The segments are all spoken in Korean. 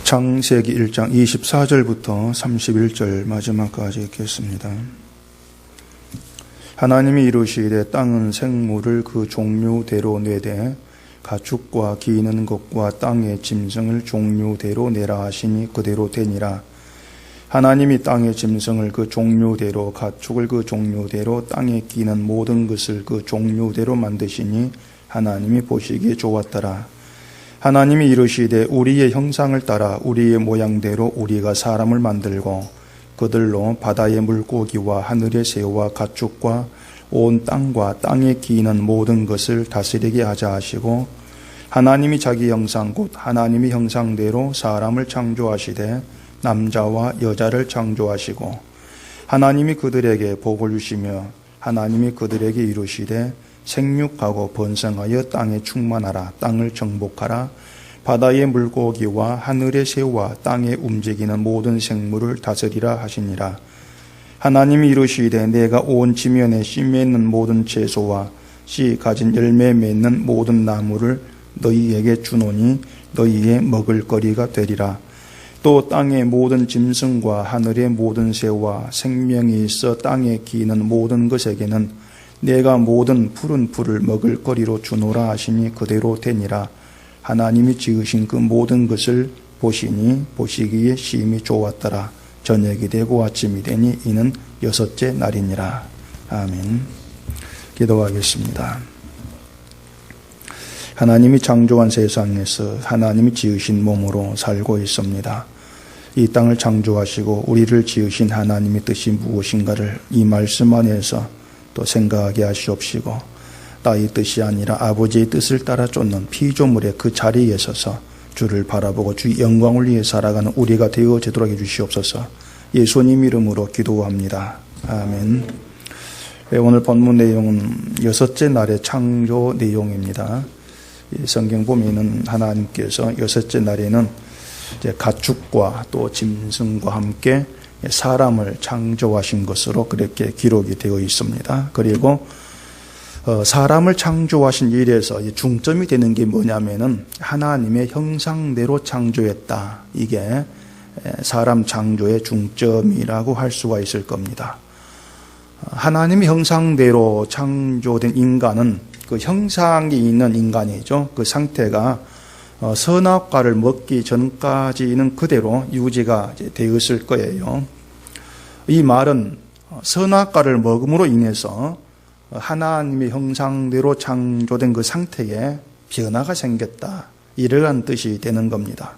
창세기 1장 24절부터 31절 마지막까지 읽겠습니다. 하나님이 이르시되 땅은 생물을 그 종류대로 내되 가축과 기는 것과 땅의 짐승을 종류대로 내라 하시니 그대로 되니라. 하나님이 땅의 짐승을 그 종류대로 가축을 그 종류대로 땅에 기는 모든 것을 그 종류대로 만드시니 하나님이 보시기에 좋았더라. 하나님이 이르시되 우리의 형상을 따라 우리의 모양대로 우리가 사람을 만들고 그들로 바다의 물고기와 하늘의 새와 가축과 온 땅과 땅에 기는 모든 것을 다스리게 하자 하시고 하나님이 자기 형상 곧 하나님의 형상대로 사람을 창조하시되 남자와 여자를 창조하시고 하나님이 그들에게 복을 주시며 하나님이 그들에게 이르시되 생육하고 번성하여 땅에 충만하라. 땅을 정복하라. 바다의 물고기와 하늘의 새와 땅에 움직이는 모든 생물을 다스리라 하시니라. 하나님이 이르시되 내가 온 지면에 씨 맺는 모든 채소와 씨 가진 열매 맺는 모든 나무를 너희에게 주노니 너희의 먹을거리가 되리라. 또 땅의 모든 짐승과 하늘의 모든 새와 생명이 있어 땅에 기는 모든 것에게는 내가 모든 푸른 풀을 먹을 거리로 주노라 하시니 그대로 되니라. 하나님이 지으신 그 모든 것을 보시니 보시기에 심히 좋았더라. 저녁이 되고 아침이 되니 이는 여섯째 날이니라. 아멘. 기도하겠습니다. 하나님이 창조한 세상에서 하나님이 지으신 몸으로 살고 있습니다. 이 땅을 창조하시고 우리를 지으신 하나님의 뜻이 무엇인가를 이 말씀 안에서 또 생각하게 하시옵시고 나의 뜻이 아니라 아버지의 뜻을 따라 쫓는 피조물의 그 자리에 서서 주를 바라보고 주의 영광을 위해 살아가는 우리가 되어지도록 해주시옵소서. 예수님 이름으로 기도합니다. 아멘. 오늘 본문 내용은 여섯째 날의 창조 내용입니다. 성경 보면은 하나님께서 여섯째 날에는 이제 가축과 또 짐승과 함께 사람을 창조하신 것으로 그렇게 기록이 되어 있습니다. 그리고 사람을 창조하신 일에서 중점이 되는 게 뭐냐면은 하나님의 형상대로 창조했다. 이게 사람 창조의 중점이라고 할 수가 있을 겁니다. 하나님의 형상대로 창조된 인간은 그 형상이 있는 인간이죠. 그 상태가 선악과를 먹기 전까지는 그대로 유지가 되었을 거예요. 이 말은 선악과를 먹음으로 인해서 하나님의 형상대로 창조된 그 상태에 변화가 생겼다. 이러한 뜻이 되는 겁니다.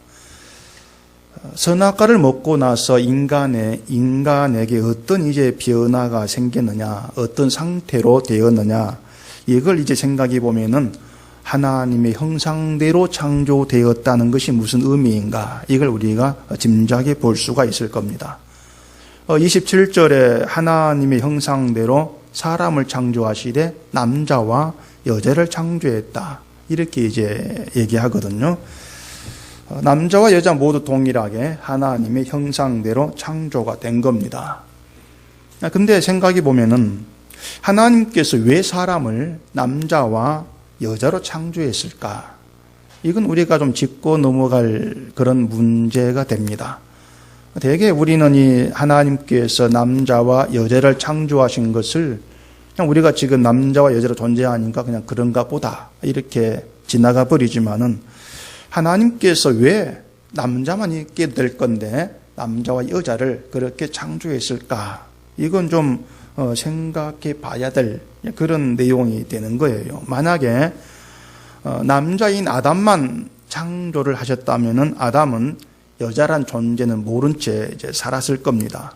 선악과를 먹고 나서 인간에게 어떤 이제 변화가 생겼느냐, 어떤 상태로 되었느냐, 이걸 이제 생각해 보면은 하나님의 형상대로 창조되었다는 것이 무슨 의미인가, 이걸 우리가 짐작해 볼 수가 있을 겁니다. 27절에 하나님의 형상대로 사람을 창조하시되 남자와 여자를 창조했다. 이렇게 이제 얘기하거든요. 남자와 여자 모두 동일하게 하나님의 형상대로 창조가 된 겁니다. 근데 생각해 보면은 하나님께서 왜 사람을 남자와 여자로 창조했을까? 이건 우리가 좀 짚고 넘어갈 그런 문제가 됩니다. 대개 우리는 이 하나님께서 남자와 여자를 창조하신 것을 그냥 우리가 지금 남자와 여자로 존재하니까 그냥 그런가 보다 이렇게 지나가 버리지만은 하나님께서 왜 남자만 있게 될 건데 남자와 여자를 그렇게 창조했을까? 이건 좀 생각해 봐야 될 그런 내용이 되는 거예요. 만약에 남자인 아담만 창조를 하셨다면은 아담은 여자란 존재는 모른 채 이제 살았을 겁니다.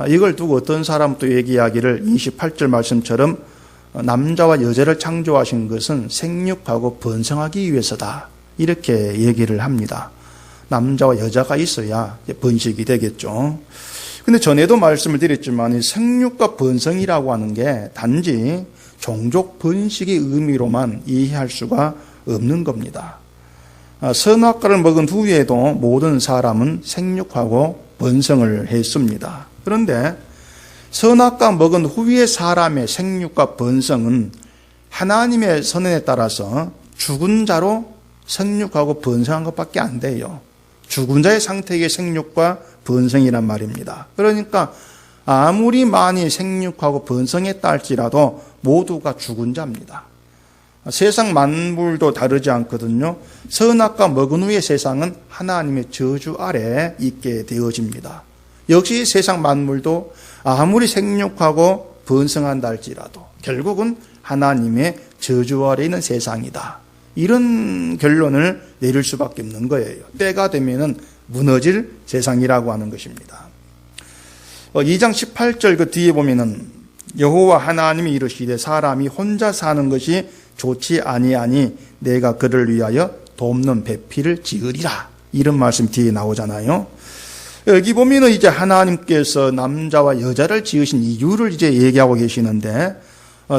이걸 두고 어떤 사람 또 얘기하기를 28절 말씀처럼 남자와 여자를 창조하신 것은 생육하고 번성하기 위해서다. 이렇게 얘기를 합니다. 남자와 여자가 있어야 번식이 되겠죠. 근데 전에도 말씀을 드렸지만 이 생육과 번성이라고 하는 게 단지 종족 번식의 의미로만 이해할 수가 없는 겁니다. 선악과를 먹은 후에도 모든 사람은 생육하고 번성을 했습니다. 그런데 선악과 먹은 후에 사람의 생육과 번성은 하나님의 선언에 따라서 죽은 자로 생육하고 번성한 것밖에 안 돼요. 죽은 자의 상태의 생육과 번성이란 말입니다. 그러니까 아무리 많이 생육하고 번성했다 할지라도 모두가 죽은 자입니다. 세상 만물도 다르지 않거든요. 선악과 먹은 후에 세상은 하나님의 저주 아래 있게 되어집니다. 역시 세상 만물도 아무리 생육하고 번성한다 할지라도 결국은 하나님의 저주 아래 있는 세상이다. 이런 결론을 내릴 수밖에 없는 거예요. 때가 되면은 무너질 세상이라고 하는 것입니다. 2장 18절 그 뒤에 보면은 여호와 하나님이 이르시되 사람이 혼자 사는 것이 좋지 아니하니 내가 그를 위하여 돕는 배필을 지으리라. 이런 말씀 뒤에 나오잖아요. 여기 보면은 이제 하나님께서 남자와 여자를 지으신 이유를 이제 얘기하고 계시는데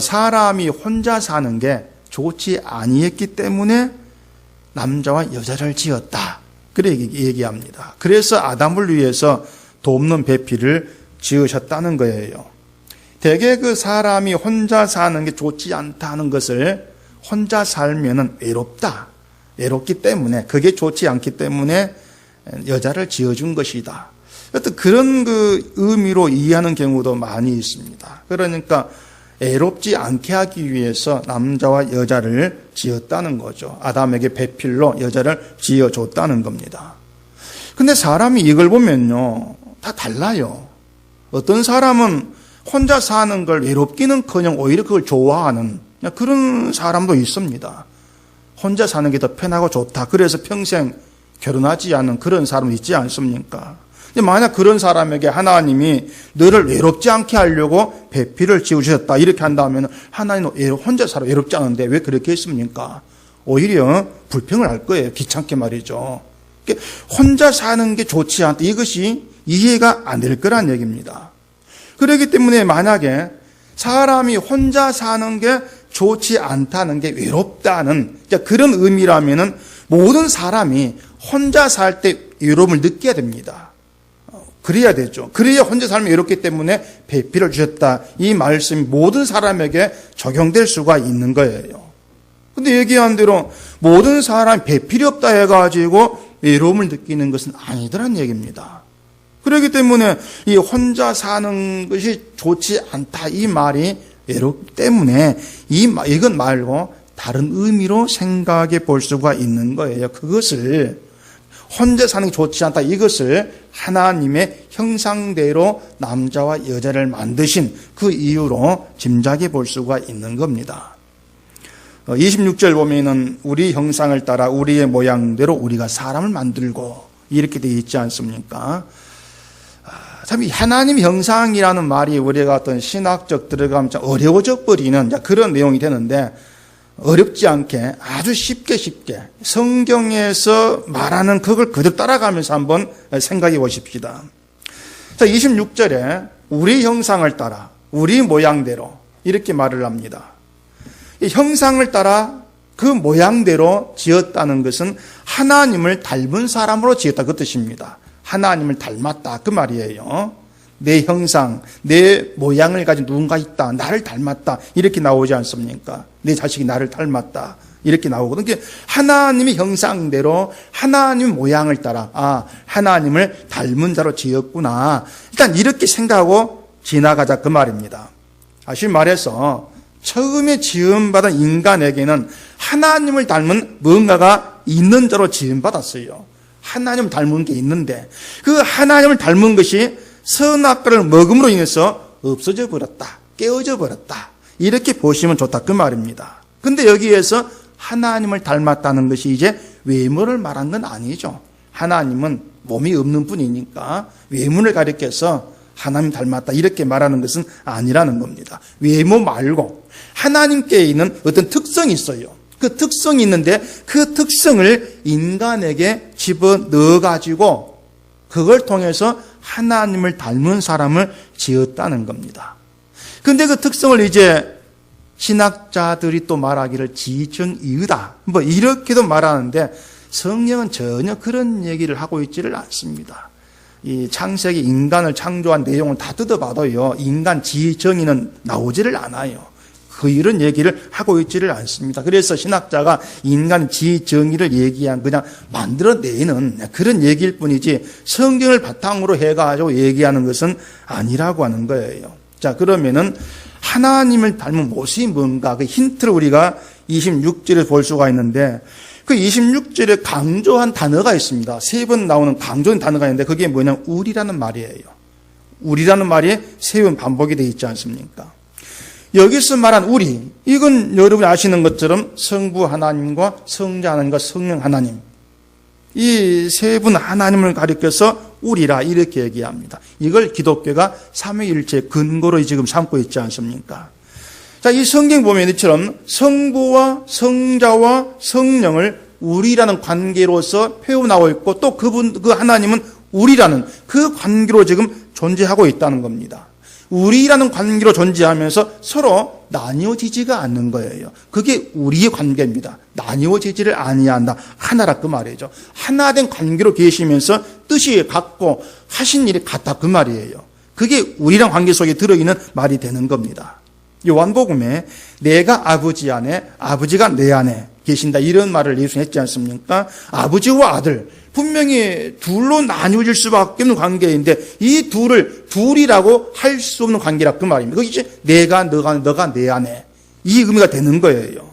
사람이 혼자 사는 게 좋지 아니했기 때문에 남자와 여자를 지었다. 그래 얘기합니다. 그래서 아담을 위해서 돕는 배필을 지으셨다는 거예요. 대개 그 사람이 혼자 사는 게 좋지 않다는 것을 혼자 살면은 외롭다. 외롭기 때문에 그게 좋지 않기 때문에 여자를 지어준 것이다. 어떤 그런 그 의미로 이해하는 경우도 많이 있습니다. 그러니까 애롭지 않게 하기 위해서 남자와 여자를 지었다는 거죠. 아담에게 배필로 여자를 지어줬다는 겁니다. 근데 사람이 이걸 보면요, 다 달라요. 어떤 사람은 혼자 사는 걸 외롭기는커녕 오히려 그걸 좋아하는 그런 사람도 있습니다. 혼자 사는 게 더 편하고 좋다. 그래서 평생 결혼하지 않는 그런 사람도 있지 않습니까? 만약 그런 사람에게 하나님이 너를 외롭지 않게 하려고 배필을 지으셨다 이렇게 한다면 하나님은 혼자 살아 외롭지 않은데 왜 그렇게 했습니까? 오히려 불평을 할 거예요. 귀찮게 말이죠. 혼자 사는 게 좋지 않다. 이것이 이해가 안 될 거란 얘기입니다. 그렇기 때문에 만약에 사람이 혼자 사는 게 좋지 않다는 게 외롭다는 그런 의미라면은 모든 사람이 혼자 살 때 외로움을 느껴야 됩니다. 그래야 되죠. 그래야 혼자 살면 외롭기 때문에 배필을 주셨다. 이 말씀이 모든 사람에게 적용될 수가 있는 거예요. 근데 얘기한 대로 모든 사람이 배필이 없다 해가지고 외로움을 느끼는 것은 아니더란 얘기입니다. 그렇기 때문에 이 혼자 사는 것이 좋지 않다 이 말이 외롭기 때문에 이건 말고 다른 의미로 생각해 볼 수가 있는 거예요. 그것을 혼자 사는 게 좋지 않다 이것을 하나님의 형상대로 남자와 여자를 만드신 그 이유로 짐작해 볼 수가 있는 겁니다. 26절 보면은 우리 형상을 따라 우리의 모양대로 우리가 사람을 만들고 이렇게 되어 있지 않습니까? 참 하나님 형상이라는 말이 우리가 어떤 신학적 들어가면 좀 어려워져 버리는 그런 내용이 되는데 어렵지 않게 아주 쉽게 성경에서 말하는 그걸 그대로 따라가면서 한번 생각해 보십시다. 자, 26절에 우리 형상을 따라 우리 모양대로 이렇게 말을 합니다. 이 형상을 따라 그 모양대로 지었다는 것은 하나님을 닮은 사람으로 지었다 그 뜻입니다. 하나님을 닮았다 그 말이에요. 내 형상, 내 모양을 가진 누군가 있다. 나를 닮았다. 이렇게 나오지 않습니까? 내 자식이 나를 닮았다. 이렇게 나오거든요. 그러니까 하나님의 형상대로 하나님 모양을 따라 하나님을 닮은 자로 지었구나. 일단 이렇게 생각하고 지나가자 그 말입니다. 다시 말해서 처음에 지음받은 인간에게는 하나님을 닮은 뭔가가 있는 자로 지음받았어요. 하나님을 닮은 게 있는데 그 하나님을 닮은 것이 선악과를 먹음으로 인해서 없어져 버렸다. 깨어져 버렸다. 이렇게 보시면 좋다 그 말입니다. 근데 여기에서 하나님을 닮았다는 것이 이제 외모를 말한 건 아니죠. 하나님은 몸이 없는 분이니까 외모를 가리켜서 하나님 닮았다 이렇게 말하는 것은 아니라는 겁니다. 외모 말고 하나님께 있는 어떤 특성이 있어요. 그 특성이 있는데 그 특성을 인간에게 집어넣어가지고 그걸 통해서 하나님을 닮은 사람을 지었다는 겁니다. 근데 그 특성을 이제 신학자들이 또 말하기를 지정이유다. 이렇게도 말하는데 성경은 전혀 그런 얘기를 하고 있지를 않습니다. 이 창세기 인간을 창조한 내용을 다 뜯어봐도요, 인간 지정의는 나오지를 않아요. 이런 얘기를 하고 있지를 않습니다. 그래서 신학자가 인간 지정의를 얘기한 그냥 만들어내는 그런 얘기일 뿐이지 성경을 바탕으로 해가지고 얘기하는 것은 아니라고 하는 거예요. 자, 그러면은 하나님을 닮은 모습이 뭔가 그 힌트를 우리가 26절에 볼 수가 있는데 그 26절에 강조한 단어가 있습니다. 3번 나오는 강조한 단어가 있는데 그게 뭐냐면 우리라는 말이에요. 우리라는 말이 3번 반복이 되어 있지 않습니까? 여기서 말한 우리, 이건 여러분이 아시는 것처럼 성부 하나님과 성자 하나님과 성령 하나님, 이 세 분 하나님을 가리켜서 우리라 이렇게 얘기합니다. 이걸 기독교가 삼위일체 근거로 지금 삼고 있지 않습니까? 자, 이 성경 보면 이처럼 성부와 성자와 성령을 우리라는 관계로서 표현하고 있고 또 그 하나님은 우리라는 그 관계로 지금 존재하고 있다는 겁니다. 우리라는 관계로 존재하면서 서로 나뉘어지지가 않는 거예요. 그게 우리의 관계입니다. 나뉘어지지를 아니한다. 하나라 그 말이죠. 하나된 관계로 계시면서 뜻이 같고 하신 일이 같다 그 말이에요. 그게 우리랑 관계 속에 들어있는 말이 되는 겁니다. 요한복음에 내가 아버지 안에 아버지가 내 안에 계신다 이런 말을 예수님 했지 않습니까? 아버지와 아들 분명히 둘로 나뉘어질 수밖에 없는 관계인데 이 둘을 둘이라고 할 수 없는 관계라 그 말입니다. 그게 이제 내가 너가 내 안에 이 의미가 되는 거예요.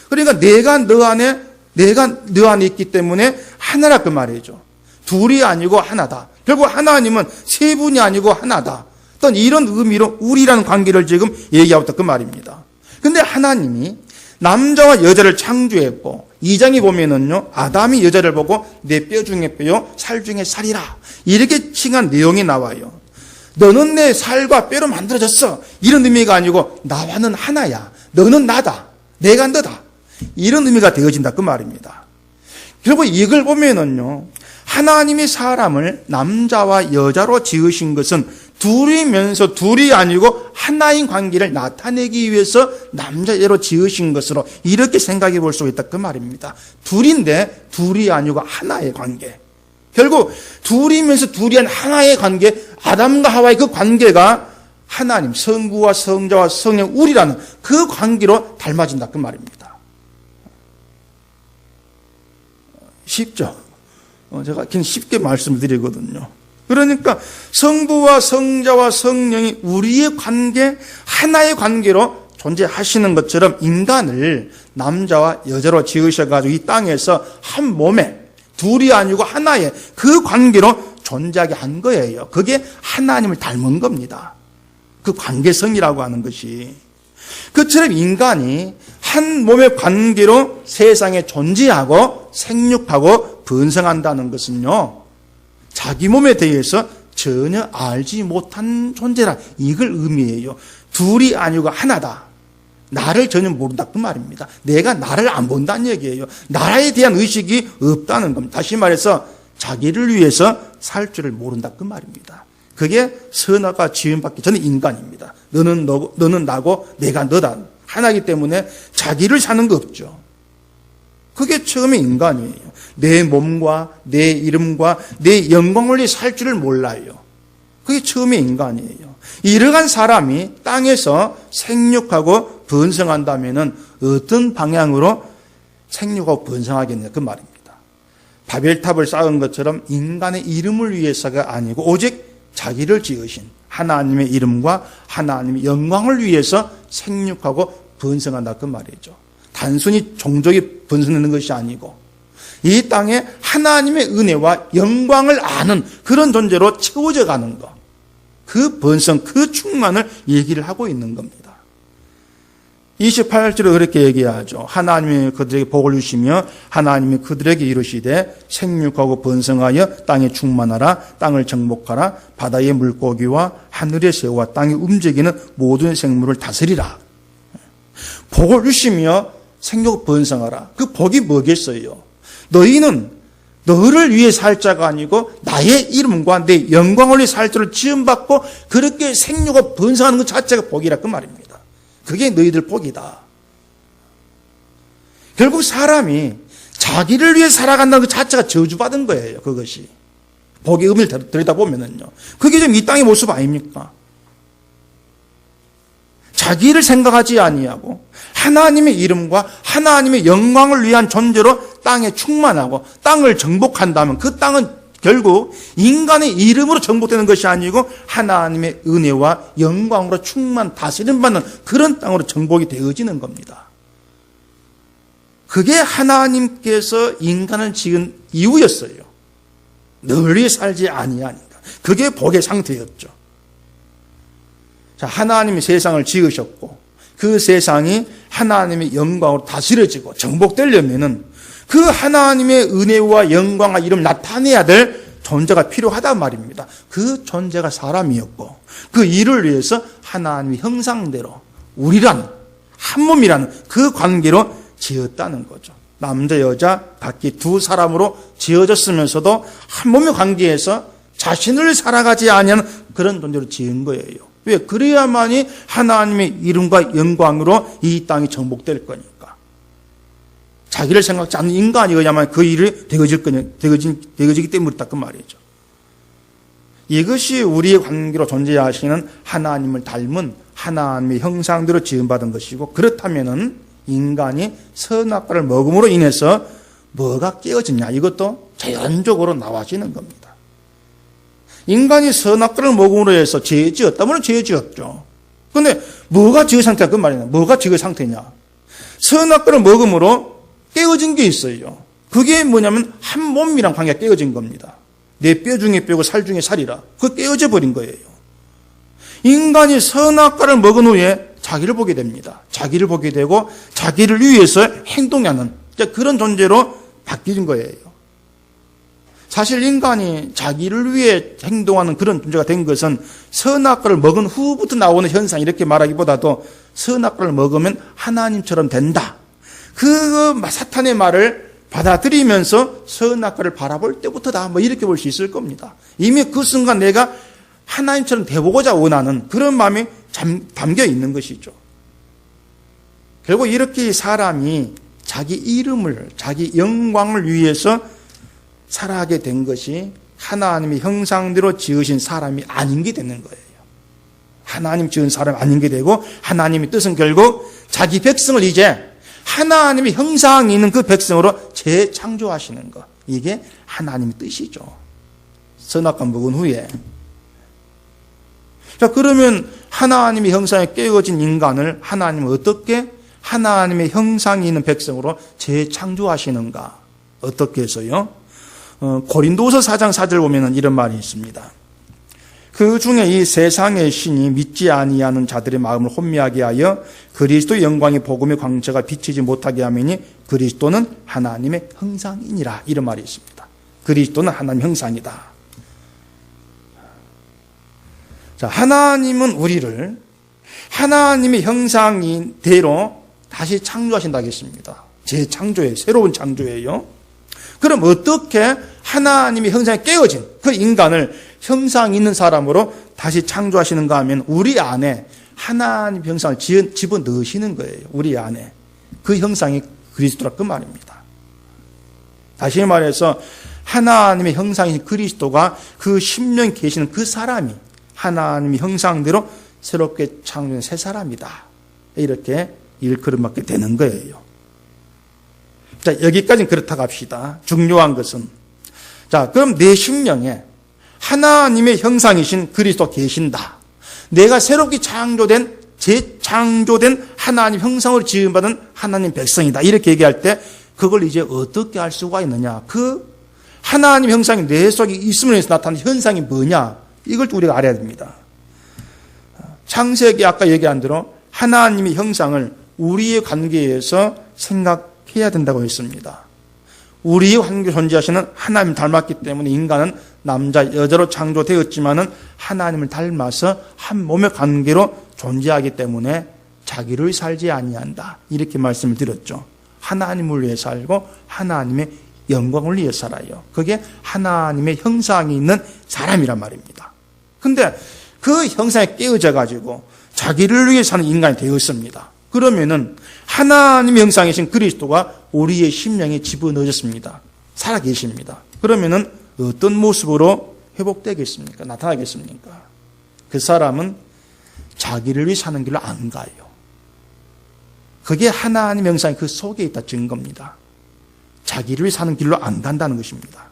그러니까 내가 너 안에 있기 때문에 하나라 그 말이죠. 둘이 아니고 하나다. 결국 하나님은 세 분이 아니고 하나다. 어떤 이런 의미로 우리라는 관계를 지금 얘기하고 있다 그 말입니다. 근데 하나님이 남자와 여자를 창조했고 2장에 보면은요 아담이 여자를 보고 내 뼈 중에 뼈요 살 중에 살이라 이렇게 칭한 내용이 나와요. 너는 내 살과 뼈로 만들어졌어 이런 의미가 아니고 나와는 하나야. 너는 나다. 내가 너다. 이런 의미가 되어진다 그 말입니다. 결국 이걸 보면은요 하나님이 사람을 남자와 여자로 지으신 것은 둘이면서 둘이 아니고 하나인 관계를 나타내기 위해서 남자애로 지으신 것으로 이렇게 생각해 볼 수 있다 그 말입니다. 둘인데 둘이 아니고 하나의 관계. 결국 둘이면서 둘이 한 하나의 관계, 아담과 하와의 그 관계가 하나님 성부와 성자와 성령 우리라는 그 관계로 닮아진다 그 말입니다. 쉽죠? 제가 그냥 쉽게 말씀을 드리거든요. 그러니까 성부와 성자와 성령이 우리의 관계, 하나의 관계로 존재하시는 것처럼 인간을 남자와 여자로 지으셔가지고 이 땅에서 한 몸에 둘이 아니고 하나의 그 관계로 존재하게 한 거예요. 그게 하나님을 닮은 겁니다. 그 관계성이라고 하는 것이. 그처럼 인간이 한 몸의 관계로 세상에 존재하고 생육하고 번성한다는 것은요. 자기 몸에 대해서 전혀 알지 못한 존재라 이걸 의미해요. 둘이 아니고 하나다. 나를 전혀 모른다 그 말입니다. 내가 나를 안 본다는 얘기예요. 나에 대한 의식이 없다는 겁니다. 다시 말해서 자기를 위해서 살 줄을 모른다 그 말입니다. 그게 선악과 지음받기 전에 인간입니다. 너는 나고 내가 너다. 하나이기 때문에 자기를 사는 거 없죠. 그게 처음에 인간이에요. 내 몸과 내 이름과 내 영광을 위해 살 줄을 몰라요. 그게 처음에 인간이에요. 이러한 사람이 땅에서 생육하고 번성한다면 어떤 방향으로 생육하고 번성하겠냐 그 말입니다. 바벨탑을 쌓은 것처럼 인간의 이름을 위해서가 아니고 오직 자기를 지으신 하나님의 이름과 하나님의 영광을 위해서 생육하고 번성한다 그 말이죠. 단순히 종족이 번성하는 것이 아니고 이 땅에 하나님의 은혜와 영광을 아는 그런 존재로 채워져 가는 것. 그 번성, 그 충만을 얘기를 하고 있는 겁니다. 28절에 그렇게 얘기하죠. 하나님이 그들에게 복을 주시며 하나님이 그들에게 이르시되 생육하고 번성하여 땅에 충만하라. 땅을 정복하라. 바다의 물고기와 하늘의 새와 땅에 움직이는 모든 생물을 다스리라. 복을 주시며 생육하고 번성하라. 그 복이 뭐겠어요? 너희는 너를 위해 살 자가 아니고 나의 이름과 내 영광을 위해 살 자를 지음받고 그렇게 생육하고 번성하는 것 자체가 복이라 그 말입니다. 그게 너희들 복이다. 결국 사람이 자기를 위해 살아간다는 것 자체가 저주받은 거예요. 그것이. 복의 의미를 들여다보면은요. 그게 좀 이 땅의 모습 아닙니까? 자기를 생각하지 아니하고 하나님의 이름과 하나님의 영광을 위한 존재로 땅에 충만하고 땅을 정복한다면 그 땅은 결국 인간의 이름으로 정복되는 것이 아니고 하나님의 은혜와 영광으로 충만 다스림 받는 그런 땅으로 정복이 되어지는 겁니다. 그게 하나님께서 인간을 지은 이유였어요. 널리 살지 아니하니까. 그게 복의 상태였죠. 자, 하나님이 세상을 지으셨고 그 세상이 하나님의 영광으로 다스려지고 정복되려면은 그 하나님의 은혜와 영광과 이름을 나타내야 될 존재가 필요하단 말입니다. 그 존재가 사람이었고 그 일을 위해서 하나님의 형상대로 우리란 한 몸이라는 그 관계로 지었다는 거죠. 남자 여자 각기 두 사람으로 지어졌으면서도 한 몸의 관계에서 자신을 살아가지 아니하는 그런 존재로 지은 거예요. 왜? 그래야만이 하나님의 이름과 영광으로 이 땅이 정복될 거니까. 자기를 생각지 않는 인간이어야만 그 일이 되어지기 때문이다 그 말이죠. 이것이 우리의 관계로 존재하시는 하나님을 닮은 하나님의 형상대로 지음받은 것이고, 그렇다면은 인간이 선악과를 먹음으로 인해서 뭐가 깨어졌냐, 이것도 자연적으로 나와지는 겁니다. 인간이 선악과를 먹음으로 해서 죄 지었다. 물론 죄 지었죠. 그런데 뭐가 죄의 상태야 그 말이냐. 뭐가 죄의 상태냐. 선악과를 먹음으로 깨어진 게 있어요. 그게 뭐냐면 한 몸이랑 관계가 깨어진 겁니다. 내 뼈 중에 뼈고 살 중에 살이라. 그거 깨어져 버린 거예요. 인간이 선악과를 먹은 후에 자기를 보게 됩니다. 자기를 보게 되고 자기를 위해서 행동하는 그런 존재로 바뀐 거예요. 사실 인간이 자기를 위해 행동하는 그런 존재가 된 것은 선악과를 먹은 후부터 나오는 현상, 이렇게 말하기보다도 선악과를 먹으면 하나님처럼 된다. 그 사탄의 말을 받아들이면서 선악과를 바라볼 때부터다. 뭐 이렇게 볼 수 있을 겁니다. 이미 그 순간 내가 하나님처럼 되보고자 원하는 그런 마음이 담겨 있는 것이죠. 결국 이렇게 사람이 자기 이름을, 자기 영광을 위해서 살아가게 된 것이 하나님의 형상대로 지으신 사람이 아닌 게 되는 거예요. 하나님 지은 사람이 아닌 게 되고, 하나님의 뜻은 결국 자기 백성을 이제 하나님의 형상이 있는 그 백성으로 재창조하시는 것. 이게 하나님의 뜻이죠. 선악과 먹은 후에. 자, 그러면 하나님의 형상에 깨어진 인간을 하나님은 어떻게 하나님의 형상이 있는 백성으로 재창조하시는가? 어떻게 해서요? 고린도서 4장 4절 보면 이런 말이 있습니다. 그 중에 이 세상의 신이 믿지 아니하는 자들의 마음을 혼미하게 하여 그리스도의 영광의 복음의 광채가 비치지 못하게 하매니 그리스도는 하나님의 형상이니라. 이런 말이 있습니다. 그리스도는 하나님의 형상이다. 자, 하나님은 우리를 하나님의 형상대로 다시 창조하신다고 했습니다. 재창조예요. 새로운 창조예요. 그럼 어떻게 하나님의 형상에 깨어진 그 인간을 형상 있는 사람으로 다시 창조하시는가 하면 우리 안에 하나님 형상을 집어넣으시는 거예요. 우리 안에. 그 형상이 그리스도라 그 말입니다. 다시 말해서 하나님의 형상인 그리스도가 그 심령에 계시는 그 사람이 하나님의 형상대로 새롭게 창조된 새 사람이다. 이렇게 일컬음받게 되는 거예요. 자, 여기까지는 그렇다고 합시다. 중요한 것은, 자, 그럼 내 심령에 하나님의 형상이신 그리스도 계신다. 내가 새롭게 재창조된 하나님 형상으로 지음받은 하나님 백성이다. 이렇게 얘기할 때 그걸 이제 어떻게 알 수가 있느냐. 그 하나님 형상이 내 속에 있음으로 해서 나타나는 현상이 뭐냐. 이걸 우리가 알아야 됩니다. 창세기 아까 얘기한 대로 하나님의 형상을 우리의 관계에서 생각해야 된다고 했습니다. 우리의 관계 존재하시는 하나님 닮았기 때문에 인간은 남자 여자로 창조되었지만은 하나님을 닮아서 한 몸의 관계로 존재하기 때문에 자기를 살지 아니한다. 이렇게 말씀을 드렸죠. 하나님을 위해 살고 하나님의 영광을 위해 살아요. 그게 하나님의 형상이 있는 사람이란 말입니다. 근데 그 형상에 깨어져 가지고 자기를 위해 사는 인간이 되었습니다. 그러면은 하나님의 형상이신 그리스도가 우리의 심령에 집어넣어졌습니다. 살아계십니다. 그러면은 어떤 모습으로 회복되겠습니까? 나타나겠습니까? 그 사람은 자기를 위해 사는 길로 안 가요. 그게 하나님 형상이 그 속에 있다 증거입니다. 자기를 위해 사는 길로 안 간다는 것입니다.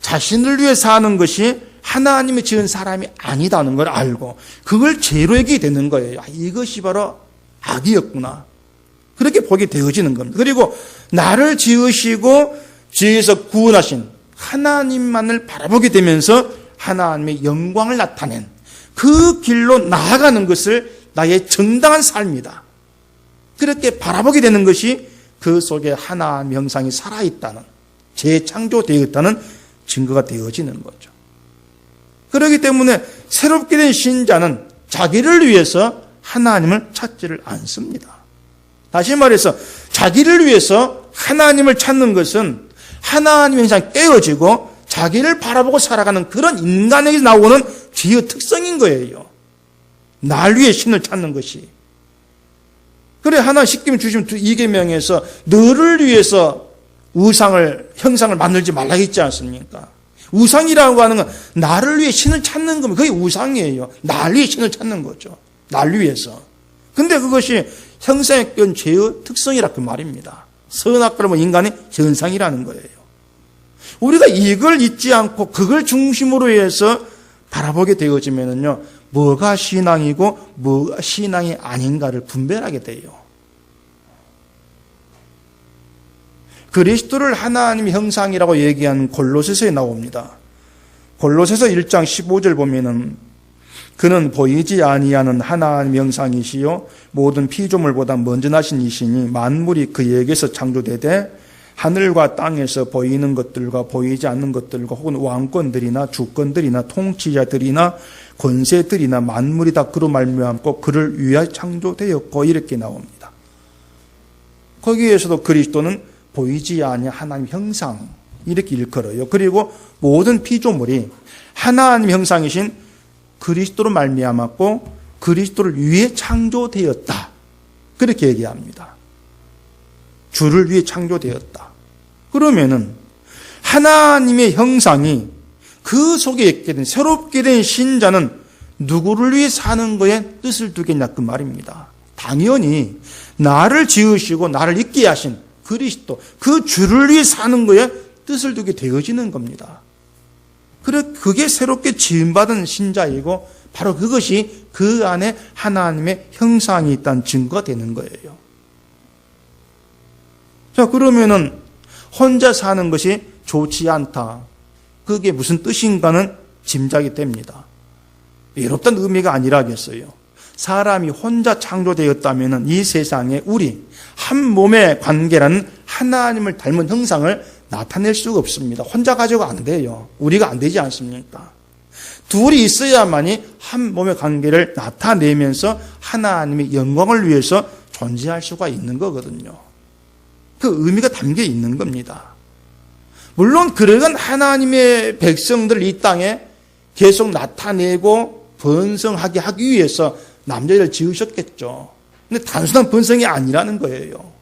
자신을 위해 사는 것이 하나님이 지은 사람이 아니다는 걸 알고 그걸 죄로 여기게 되는 거예요. 이것이 바로 악이었구나. 그렇게 보게 되어지는 겁니다. 그리고 나를 지으시고 죄에서 구원하신 하나님만을 바라보게 되면서 하나님의 영광을 나타낸 그 길로 나아가는 것을 나의 정당한 삶이다. 그렇게 바라보게 되는 것이 그 속에 하나님 형상이 살아있다는, 재창조되었다는 증거가 되어지는 거죠. 그렇기 때문에 새롭게 된 신자는 자기를 위해서 하나님을 찾지를 않습니다. 다시 말해서 자기를 위해서 하나님을 찾는 것은 하나님 형상이 깨어지고 자기를 바라보고 살아가는 그런 인간에게 나오는 죄의 특성인 거예요. 날 위해 신을 찾는 것이. 그래 하나 십계명 주시면 이 계명에서 너를 위해서 형상을 만들지 말라 했지 않습니까? 우상이라고 하는 건 나를 위해 신을 찾는 겁니다. 그게 우상이에요. 날 위해 신을 찾는 거죠. 날 위해서. 근데 그것이 형상에 껴인 죄의 특성이라 그 말입니다. 선악과는 인간의 현상이라는 거예요. 우리가 이걸 잊지 않고 그걸 중심으로 해서 바라보게 되어지면은요, 뭐가 신앙이고 뭐가 신앙이 아닌가를 분별하게 돼요. 그리스도를 하나님의 형상이라고 얘기한 골로새서에 나옵니다. 골로새서 1장 15절 보면은 그는 보이지 아니하는 하나님의 형상이시요 모든 피조물보다 먼저 나신 이시니 만물이 그에게서 창조되되 하늘과 땅에서 보이는 것들과 보이지 않는 것들과 혹은 왕권들이나 주권들이나 통치자들이나 권세들이나 만물이 다 그로 말미암고 그를 위하여 창조되었고 이렇게 나옵니다. 거기에서도 그리스도는 보이지 아니한 하나님 형상 이렇게 일컬어요. 그리고 모든 피조물이 하나님 형상이신 그리스도로 말미암았고 그리스도를 위해 창조되었다. 그렇게 얘기합니다. 주를 위해 창조되었다. 그러면은 하나님의 형상이 그 속에 있게 된 새롭게 된 신자는 누구를 위해 사는 거에 뜻을 두겠냐 그 말입니다. 당연히 나를 지으시고 나를 있게 하신 그리스도 그 주를 위해 사는 거에 뜻을 두게 되어지는 겁니다. 그게 새롭게 지음받은 신자이고 바로 그것이 그 안에 하나님의 형상이 있다는 증거가 되는 거예요. 자, 그러면은 혼자 사는 것이 좋지 않다. 그게 무슨 뜻인가는 짐작이 됩니다. 외롭다는 의미가 아니라겠어요. 사람이 혼자 창조되었다면 이 세상에 우리 한 몸의 관계라는 하나님을 닮은 형상을 나타낼 수가 없습니다. 혼자 가지고 안 돼요. 우리가 안 되지 않습니까? 둘이 있어야만이 한 몸의 관계를 나타내면서 하나님의 영광을 위해서 존재할 수가 있는 거거든요. 그 의미가 담겨 있는 겁니다. 물론 그러한 하나님의 백성들 이 땅에 계속 나타내고 번성하게 하기 위해서 남자를 지으셨겠죠. 근데 단순한 번성이 아니라는 거예요.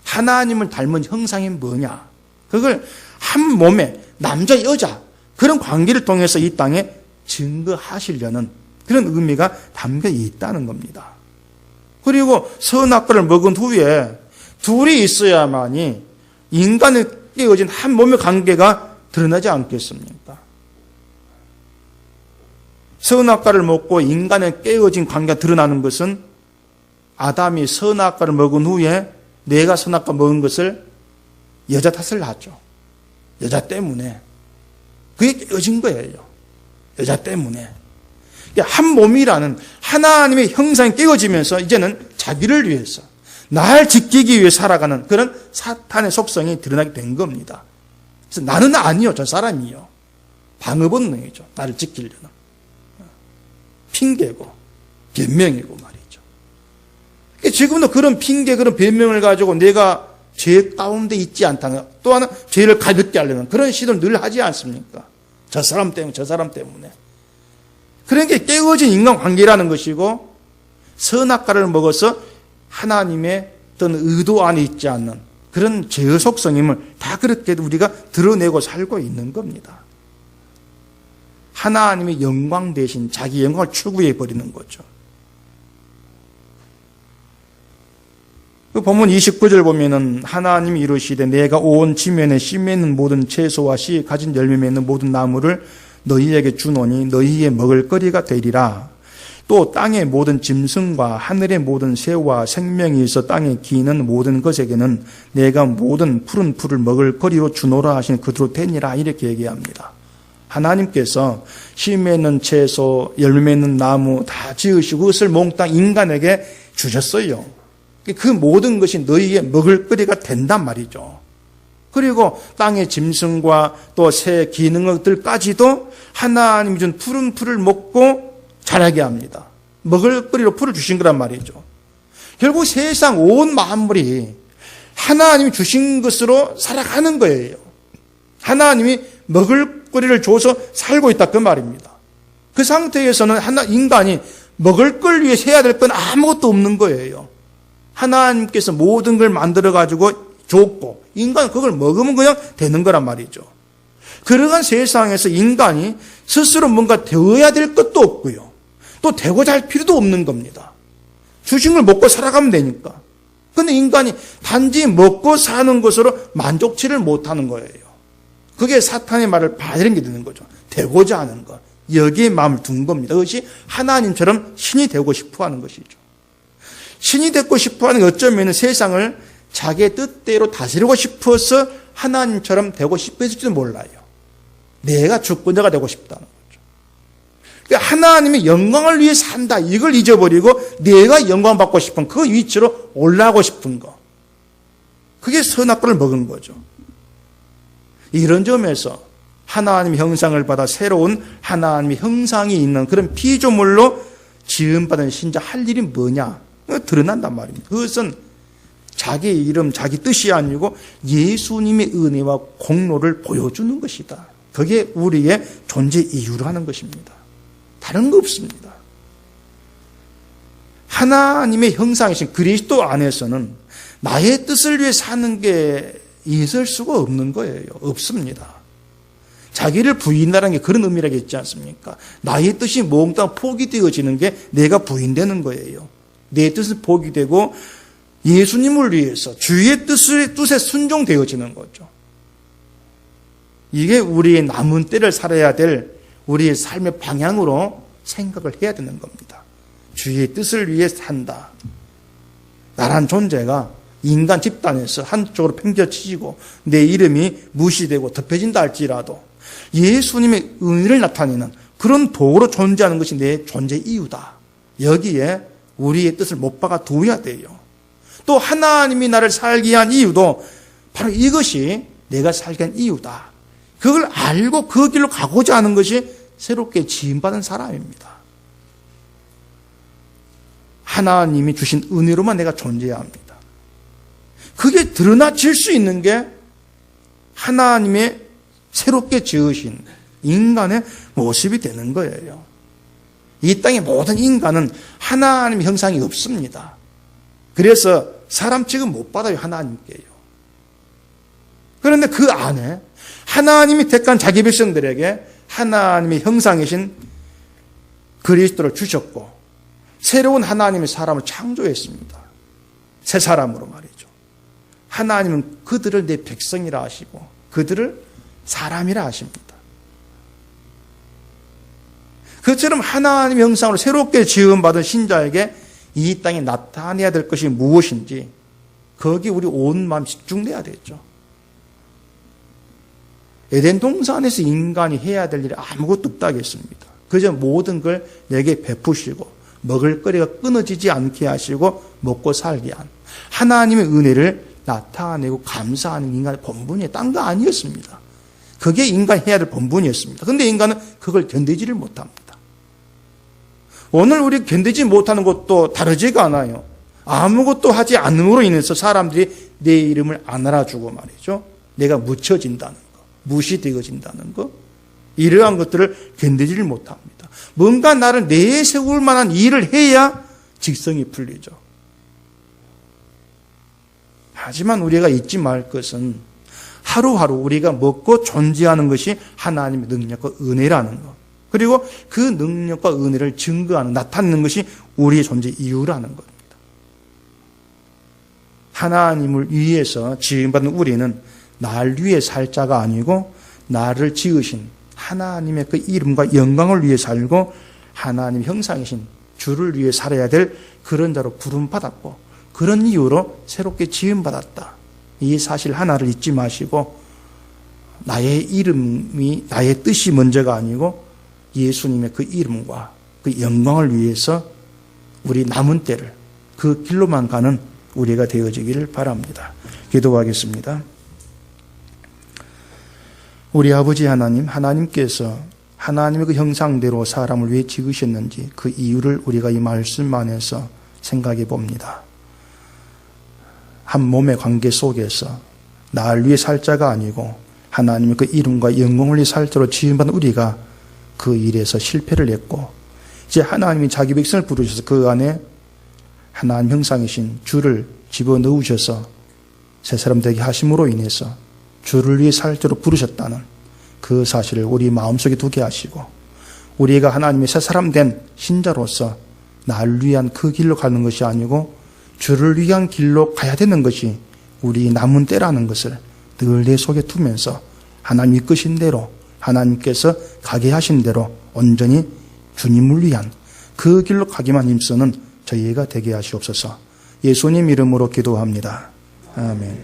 하나님을 닮은 형상이 뭐냐? 그걸 한 몸에 남자, 여자 그런 관계를 통해서 이 땅에 증거하시려는 그런 의미가 담겨 있다는 겁니다. 그리고 선악과를 먹은 후에 둘이 있어야만이 인간의 깨어진 한 몸의 관계가 드러나지 않겠습니까? 선악과를 먹고 인간의 깨어진 관계가 드러나는 것은 아담이 선악과를 먹은 후에 내가 선악과 먹은 것을 여자 탓을 하죠. 여자 때문에. 그게 깨어진 거예요. 여자 때문에. 한 몸이라는 하나님의 형상이 깨어지면서 이제는 자기를 위해서 날 지키기 위해 살아가는 그런 사탄의 속성이 드러나게 된 겁니다. 그래서 나는 아니요, 저 사람이요. 방어 본능이죠. 나를 지키려는. 핑계고 변명이고 말이죠. 지금도 그런 핑계, 그런 변명을 가지고 내가 죄 가운데 있지 않다는, 또 하나 죄를 가볍게 하려는 그런 시도를 늘 하지 않습니까? 저 사람 때문에, 저 사람 때문에. 그러니까 깨어진 인간관계라는 것이고 선악과를 먹어서 하나님의 어떤 의도 안에 있지 않는 그런 죄의 속성임을 다 그렇게 우리가 드러내고 살고 있는 겁니다. 하나님의 영광 대신 자기 영광을 추구해 버리는 거죠. 그 본문 29절 보면은 하나님이 이르시되 내가 온 지면에 씨 맺는 모든 채소와 씨 가진 열매 맺는 모든 나무를 너희에게 주노니 너희의 먹을 거리가 되리라. 또 땅의 모든 짐승과 하늘의 모든 새와 생명이 있어 땅에 기는 모든 것에게는 내가 모든 푸른 풀을 먹을 거리로 주노라 하신 그대로 되니라. 이렇게 얘기합니다. 하나님께서 씨 맺는 채소, 열매 맺는 나무 다 지으시고 그것을 몽땅 인간에게 주셨어요. 그 모든 것이 너희의 먹을 거리가 된단 말이죠. 그리고 땅의 짐승과 또 새 기는 것들까지도 하나님이 준 푸른 풀을 먹고 자라게 합니다. 먹을 거리로 풀을 주신 거란 말이죠. 결국 세상 온 만물이 하나님이 주신 것으로 살아가는 거예요. 하나님이 먹을 거리를 줘서 살고 있다 그 말입니다. 그 상태에서는 인간이 먹을 걸 위해서 해야 될 건 아무것도 없는 거예요. 하나님께서 모든 걸 만들어가지고 줬고 인간은 그걸 먹으면 그냥 되는 거란 말이죠. 그러한 세상에서 인간이 스스로 뭔가 되어야 될 것도 없고요. 또 되고자 할 필요도 없는 겁니다. 주신 걸 먹고 살아가면 되니까. 그런데 인간이 단지 먹고 사는 것으로 만족치를 못하는 거예요. 그게 사탄의 말을 받아들이게 되는 거죠. 되고자 하는 것. 여기에 마음을 둔 겁니다. 그것이 하나님처럼 신이 되고 싶어 하는 것이죠. 신이 되고 싶어 하는 게 어쩌면 세상을 자기의 뜻대로 다스리고 싶어서 하나님처럼 되고 싶어 했을지도 몰라요. 내가 주권자가 되고 싶다는 거죠. 그러니까 하나님의 영광을 위해 산다. 이걸 잊어버리고 내가 영광 받고 싶은 그 위치로 올라가고 싶은 거. 그게 선악과를 먹은 거죠. 이런 점에서 하나님의 형상을 받아 새로운 하나님의 형상이 있는 그런 피조물로 지음받은 신자 할 일이 뭐냐? 드러난단 말입니다. 그것은 자기 이름, 자기 뜻이 아니고 예수님의 은혜와 공로를 보여주는 것이다. 그게 우리의 존재 이유로 하는 것입니다. 다른 거 없습니다. 하나님의 형상이신 그리스도 안에서는 나의 뜻을 위해 사는 게 있을 수가 없는 거예요. 없습니다. 자기를 부인하라는 게 그런 의미라고 있지 않습니까? 나의 뜻이 몽땅 포기되어지는 게 내가 부인되는 거예요. 내 뜻은 포기되고 예수님을 위해서 주의 뜻에 순종되어지는 거죠. 이게 우리의 남은 때를 살아야 될 우리의 삶의 방향으로 생각을 해야 되는 겁니다. 주의 뜻을 위해 산다. 나란 존재가 인간 집단에서 한쪽으로 팽겨치지고 내 이름이 무시되고 덮여진다 할지라도 예수님의 은혜를 나타내는 그런 도구로 존재하는 것이 내 존재 이유다. 여기에 우리의 뜻을 못 박아 두어야 돼요. 또 하나님이 나를 살게 한 이유도 바로 이것이 내가 살게 한 이유다. 그걸 알고 그 길로 가고자 하는 것이 새롭게 지음받은 사람입니다. 하나님이 주신 은혜로만 내가 존재해야 합니다. 그게 드러나질 수 있는 게 하나님의 새롭게 지으신 인간의 모습이 되는 거예요. 이 땅의 모든 인간은 하나님의 형상이 없습니다. 그래서 사람 취급 못 받아요, 하나님께요. 그런데 그 안에 하나님이 택한 자기 백성들에게 하나님의 형상이신 그리스도를 주셨고 새로운 하나님의 사람을 창조했습니다. 새 사람으로 말이죠. 하나님은 그들을 내 백성이라 하시고 그들을 사람이라 하십니다. 그처럼 하나님의 형상으로 새롭게 지음받은 신자에게 이 땅에 나타내야 될 것이 무엇인지 거기에 우리 온 마음 집중돼야 되죠. 에덴 동산에서 인간이 해야 될 일이 아무것도 없다겠습니다. 그저 모든 걸 내게 베푸시고 먹을 거리가 끊어지지 않게 하시고 먹고 살게 한 하나님의 은혜를 나타내고 감사하는 인간의 본분이 딴 거 아니었습니다. 그게 인간이 해야 될 본분이었습니다. 그런데 인간은 그걸 견디지를 못합니다. 오늘 우리 견디지 못하는 것도 다르지가 않아요. 아무것도 하지 않음으로 인해서 사람들이 내 이름을 안 알아주고 말이죠. 내가 묻혀진다는 거, 무시되어진다는 거, 이러한 것들을 견디지를 못합니다. 뭔가 나를 내세울 만한 일을 해야 직성이 풀리죠. 하지만 우리가 잊지 말 것은 하루하루 우리가 먹고 존재하는 것이 하나님의 능력과 은혜라는 것. 그리고 그 능력과 은혜를 증거하는, 나타내는 것이 우리의 존재 이유라는 겁니다. 하나님을 위해서 지음받은 우리는 날 위해 살 자가 아니고 나를 지으신 하나님의 그 이름과 영광을 위해 살고 하나님 형상이신 주를 위해 살아야 될 그런 자로 부름받았고 그런 이유로 새롭게 지음받았다. 이 사실 하나를 잊지 마시고 나의 이름이, 나의 뜻이 먼저가 아니고 예수님의 그 이름과 그 영광을 위해서 우리 남은 때를 그 길로만 가는 우리가 되어지기를 바랍니다. 기도하겠습니다. 우리 아버지 하나님, 하나님께서 하나님의 그 형상대로 사람을 왜 지으셨는지 그 이유를 우리가 이 말씀 안에서 생각해 봅니다. 한 몸의 관계 속에서 나를 위해 살 자가 아니고 하나님의 그 이름과 영광을 위해 살 자로 지음받은 우리가 그 일에서 실패를 했고 이제 하나님이 자기 백성을 부르셔서 그 안에 하나님 형상이신 주를 집어넣으셔서 새 사람 되게 하심으로 인해서 주를 위해 살 자로 부르셨다는 그 사실을 우리 마음속에 두게 하시고 우리가 하나님의 새 사람 된 신자로서 나를 위한 그 길로 가는 것이 아니고 주를 위한 길로 가야 되는 것이 우리 남은 때라는 것을 늘 내 속에 두면서 하나님 이끄신 대로 하나님께서 가게 하신 대로 온전히 주님을 위한 그 길로 가기만 힘쓰는 저희가 되게 하시옵소서. 예수님 이름으로 기도합니다. 아멘.